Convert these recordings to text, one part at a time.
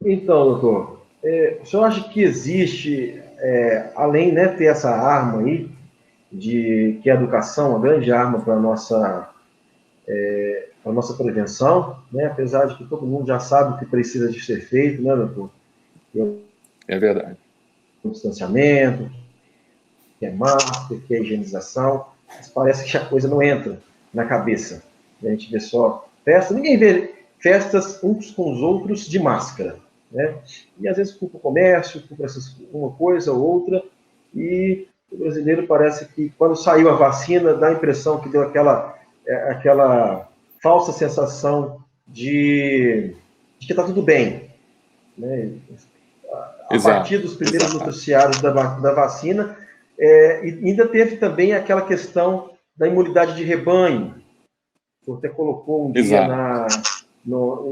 Então, doutor, o senhor acha que existe, além, né, ter essa arma aí, que é a educação, uma grande arma para a nossa prevenção, né, apesar de que todo mundo já sabe o que precisa de ser feito, né, doutor? É verdade. O distanciamento, que é máscara, que é higienização, mas parece que a coisa não entra na cabeça. A gente vê só festa, ninguém vê festas uns com os outros de máscara, né? E às vezes culpa o comércio, culpa uma coisa ou outra, e o brasileiro parece que quando saiu a vacina dá a impressão que deu aquela falsa sensação de que está tudo bem, né? A partir dos primeiros noticiários da vacina, e ainda teve também aquela questão da imunidade de rebanho. O senhor até colocou um dia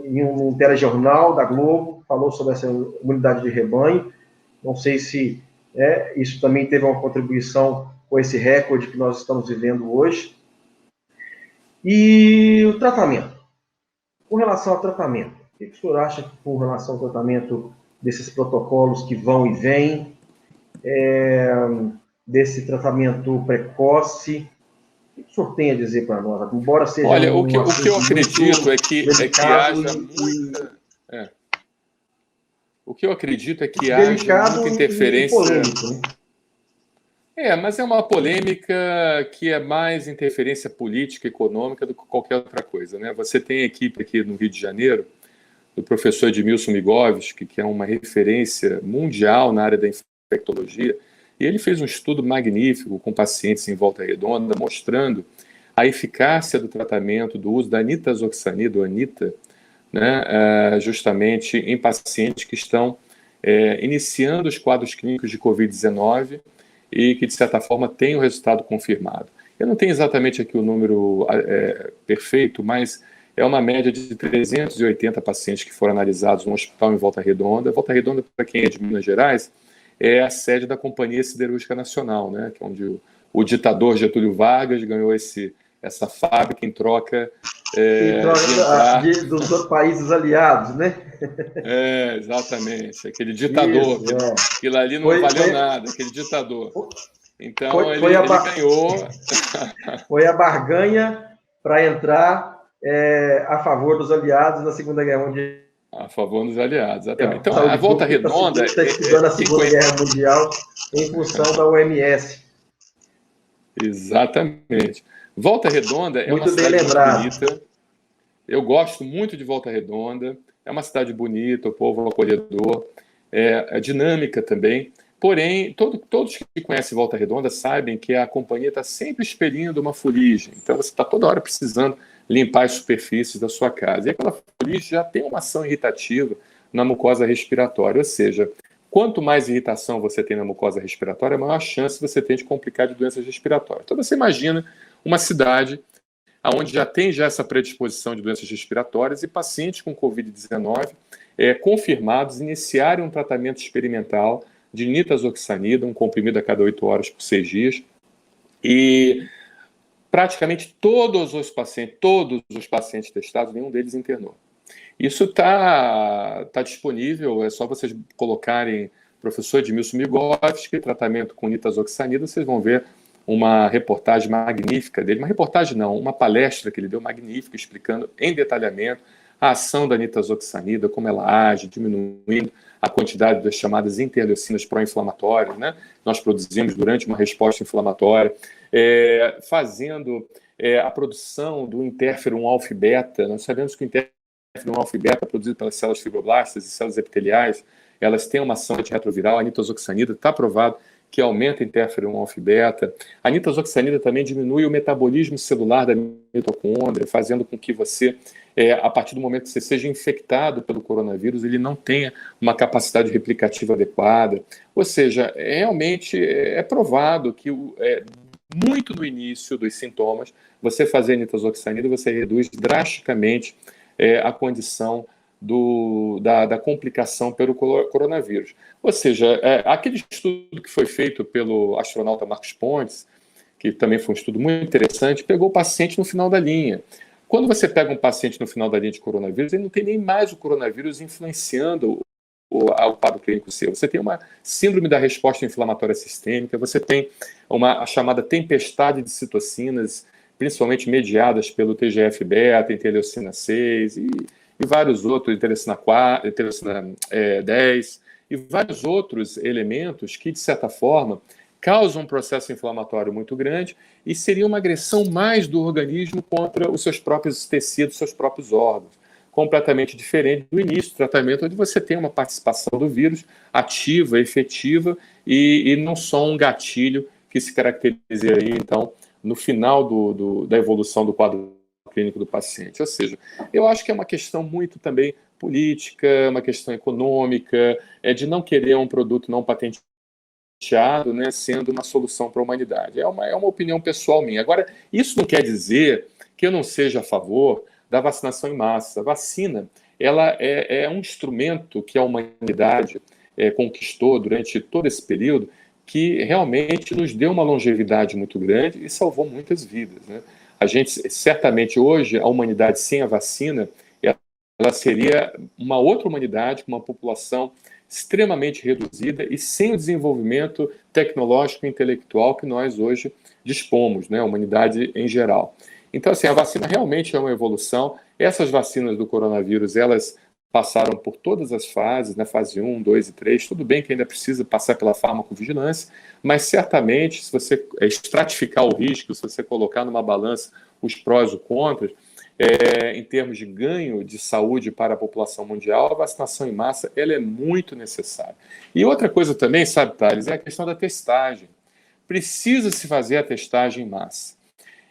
em um telejornal da Globo, falou sobre essa imunidade de rebanho. Não sei se isso também teve uma contribuição com esse recorde que nós estamos vivendo hoje. E o tratamento. Com relação ao tratamento, o que o senhor acha com relação ao tratamento desses protocolos que vão e vêm, desse tratamento precoce? O que o senhor tem a dizer para nós? Embora seja Olha, o que eu acredito é que haja muita... O que eu acredito é que haja muita interferência... polêmico, né? Mas é uma polêmica que é mais interferência política e econômica do que qualquer outra coisa, né? Você tem a equipe aqui no Rio de Janeiro, do professor Edmilson Migovski, que é uma referência mundial na área da infectologia, e ele fez um estudo magnífico com pacientes em Volta Redonda, mostrando a eficácia do tratamento do uso da nitazoxanida, ou Anita, né, justamente em pacientes que estão iniciando os quadros clínicos de Covid-19 e que, de certa forma, têm o resultado confirmado. Eu não tenho exatamente aqui o número perfeito, mas é uma média de 380 pacientes que foram analisados no hospital em Volta Redonda. Volta Redonda, para quem é de Minas Gerais, é a sede da Companhia Siderúrgica Nacional, né, que é onde o ditador Getúlio Vargas ganhou essa fábrica em troca dos outros países aliados, né? Exatamente. Aquele ditador. Aquilo ali não valeu nada, aquele ditador. Então, ele ganhou... Foi a barganha para entrar a favor dos aliados na Segunda Guerra Mundial. A favor dos aliados, exatamente. Então, a Volta Redonda... Está estudando a Segunda Guerra Mundial em função da OMS. Exatamente. Volta Redonda é uma cidade muito bonita. Eu gosto muito de Volta Redonda. É uma cidade bonita, o povo acolhedor, é dinâmica também. Porém, todos que conhecem Volta Redonda sabem que a companhia está sempre expelindo uma fuligem. Então, você está toda hora precisando limpar as superfícies da sua casa. E aquela fuligem já tem uma ação irritativa na mucosa respiratória. Ou seja, quanto mais irritação você tem na mucosa respiratória, maior chance você tem de complicar de doenças respiratórias. Então, você imagina uma cidade onde já tem essa predisposição de doenças respiratórias e pacientes com Covid-19 confirmados iniciarem um tratamento experimental de nitazoxanida, um comprimido a cada 8 horas por 6 dias, e praticamente todos os pacientes testados, nenhum deles internou. Isso está disponível, é só vocês colocarem professor Edmilson Migovski, tratamento com nitazoxanida, vocês vão ver uma reportagem magnífica dele, uma palestra que ele deu magnífica, explicando em detalhamento a ação da nitazoxanida, como ela age, diminuindo a quantidade das chamadas interleucinas pró-inflamatórias, né? Nós produzimos durante uma resposta inflamatória, fazendo a produção do interferon alfa-beta. Nós sabemos que o interferon alfa-beta, produzido pelas células fibroblastas e células epiteliais, elas têm uma ação antirretroviral. A nitazoxanida está provado que aumenta o interferon alfa-beta. A nitazoxanida também diminui o metabolismo celular da mitocôndria, fazendo com que você, a partir do momento que você seja infectado pelo coronavírus, ele não tenha uma capacidade replicativa adequada. Ou seja, realmente é provado que muito no início dos sintomas, você fazer nitazoxanida, você reduz drasticamente a condição da complicação pelo coronavírus. Ou seja, aquele estudo que foi feito pelo astronauta Marcos Pontes, que também foi um estudo muito interessante, pegou o paciente no final da linha. Quando você pega um paciente no final da linha de coronavírus, ele não tem nem mais o coronavírus influenciando ao quadro clínico seu. Você tem uma síndrome da resposta inflamatória sistêmica, você tem a chamada tempestade de citocinas, principalmente mediadas pelo TGF-beta, interleucina 6 e vários outros, interleucina 4, interleucina 10, e vários outros elementos que, de certa forma, causam um processo inflamatório muito grande e seria uma agressão mais do organismo contra os seus próprios tecidos, seus próprios órgãos. Completamente diferente do início do tratamento, onde você tem uma participação do vírus ativa, efetiva, e não só um gatilho que se caracteriza aí, então, no final da evolução do quadro clínico do paciente. Ou seja, eu acho que é uma questão muito também política, uma questão econômica, de não querer um produto não patenteado, né, sendo uma solução para a humanidade. É uma opinião pessoal minha. Agora, isso não quer dizer que eu não seja a favor da vacinação em massa. A vacina, ela é um instrumento que a humanidade conquistou durante todo esse período, que realmente nos deu uma longevidade muito grande e salvou muitas vidas, né? A gente, certamente hoje, a humanidade sem a vacina, ela seria uma outra humanidade, com uma população extremamente reduzida e sem o desenvolvimento tecnológico e intelectual que nós hoje dispomos, né, a humanidade em geral. Então, assim, a vacina realmente é uma evolução. Essas vacinas do coronavírus, elas passaram por todas as fases, né, fase 1, 2 e 3. Tudo bem que ainda precisa passar pela farmacovigilância, mas certamente, se você estratificar o risco, se você colocar numa balança os prós e os contras, em termos de ganho de saúde para a população mundial, a vacinação em massa ela é muito necessária. E outra coisa também, sabe, Thales, é a questão da testagem. Precisa se fazer a testagem em massa.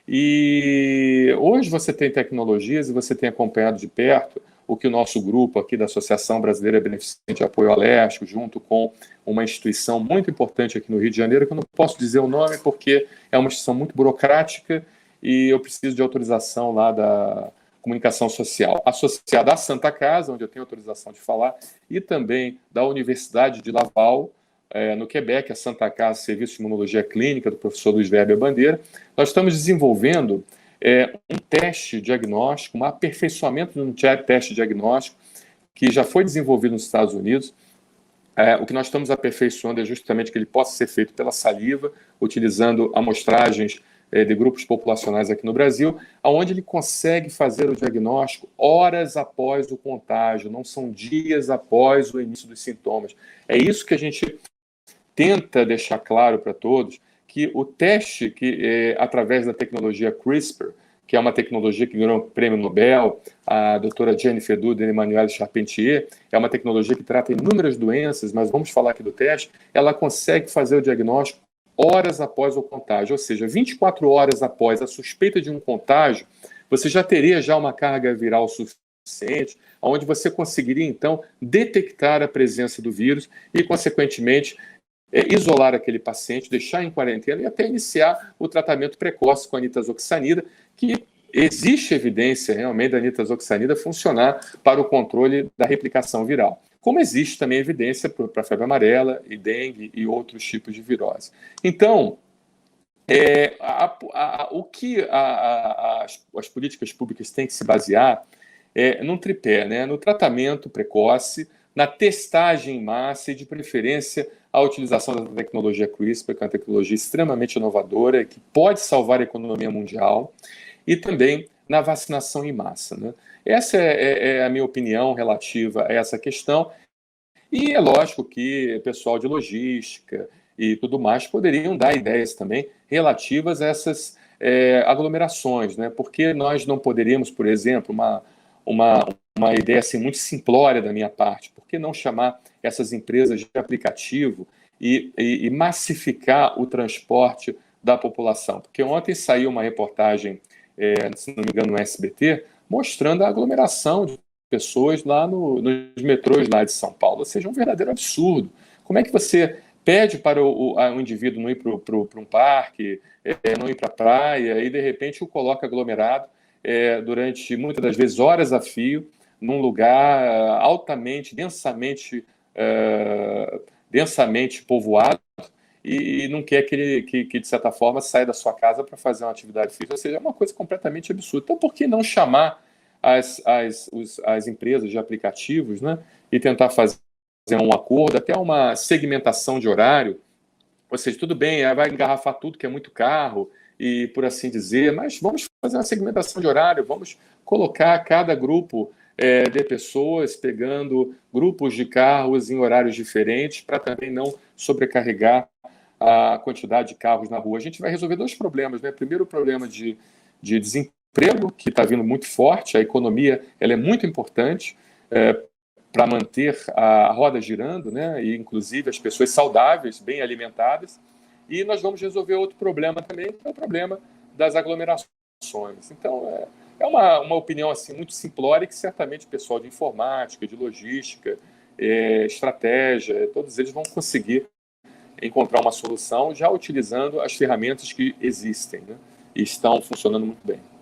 E hoje você tem tecnologias e você tem acompanhado de perto o que o nosso grupo aqui da Associação Brasileira Beneficente de Apoio Alérgico, junto com uma instituição muito importante aqui no Rio de Janeiro, que eu não posso dizer o nome porque é uma instituição muito burocrática e eu preciso de autorização lá da comunicação social, associada à Santa Casa, onde eu tenho autorização de falar, e também da Universidade de Laval, no Quebec, a Santa Casa Serviço de Imunologia Clínica, do professor Luiz Weber Bandeira. Nós estamos desenvolvendo um teste diagnóstico, um aperfeiçoamento de um teste diagnóstico que já foi desenvolvido nos Estados Unidos. O que nós estamos aperfeiçoando é justamente que ele possa ser feito pela saliva, utilizando amostragens de grupos populacionais aqui no Brasil, onde ele consegue fazer o diagnóstico horas após o contágio, não são dias após o início dos sintomas. É isso que a gente tenta deixar claro para todos, que o teste que, através da tecnologia CRISPR, que é uma tecnologia que ganhou o prêmio Nobel, a doutora Jennifer Doudna e Emmanuelle Charpentier, é uma tecnologia que trata inúmeras doenças, mas vamos falar aqui do teste, ela consegue fazer o diagnóstico horas após o contágio, ou seja, 24 horas após a suspeita de um contágio, você já teria uma carga viral suficiente, onde você conseguiria, então, detectar a presença do vírus e, consequentemente, isolar aquele paciente, deixar em quarentena e até iniciar o tratamento precoce com a nitazoxanida, que existe evidência realmente da nitazoxanida funcionar para o controle da replicação viral. Como existe também evidência para a febre amarela e dengue e outros tipos de virose. Então, o que as políticas públicas têm que se basear num tripé, né? No tratamento precoce, na testagem em massa e, de preferência, a utilização da tecnologia CRISPR, que é uma tecnologia extremamente inovadora, que pode salvar a economia mundial, e também na vacinação em massa, né? Essa é a minha opinião relativa a essa questão. E é lógico que o pessoal de logística e tudo mais poderiam dar ideias também relativas a essas aglomerações, né? Porque nós não poderíamos, por exemplo, uma ideia assim, muito simplória da minha parte, por que não chamar essas empresas de aplicativo e massificar o transporte da população? Porque ontem saiu uma reportagem, se não me engano, no SBT, mostrando a aglomeração de pessoas lá nos metrôs lá de São Paulo. Ou seja, um verdadeiro absurdo. Como é que você pede para o indivíduo não ir para um parque, não ir para a praia, e de repente o coloca aglomerado durante, muitas das vezes, horas a fio, num lugar altamente, densamente povoado, e não quer que, de certa forma, saia da sua casa para fazer uma atividade física. Ou seja, é uma coisa completamente absurda. Então, por que não chamar as empresas de aplicativos, né, e tentar fazer um acordo, até uma segmentação de horário, ou seja, tudo bem, vai engarrafar tudo que é muito carro, e por assim dizer, mas vamos fazer uma segmentação de horário, vamos colocar cada grupo de pessoas pegando grupos de carros em horários diferentes para também não sobrecarregar a quantidade de carros na rua. A gente vai resolver dois problemas, né? Primeiro, o problema de desemprego, que está vindo muito forte, a economia ela é muito importante para manter a roda girando, né? E inclusive as pessoas saudáveis, bem alimentadas. E nós vamos resolver outro problema também, que é o problema das aglomerações. Então, é uma opinião assim, muito simplória que certamente o pessoal de informática, de logística, estratégia, todos eles vão conseguir encontrar uma solução já utilizando as ferramentas que existem, né? E estão funcionando muito bem.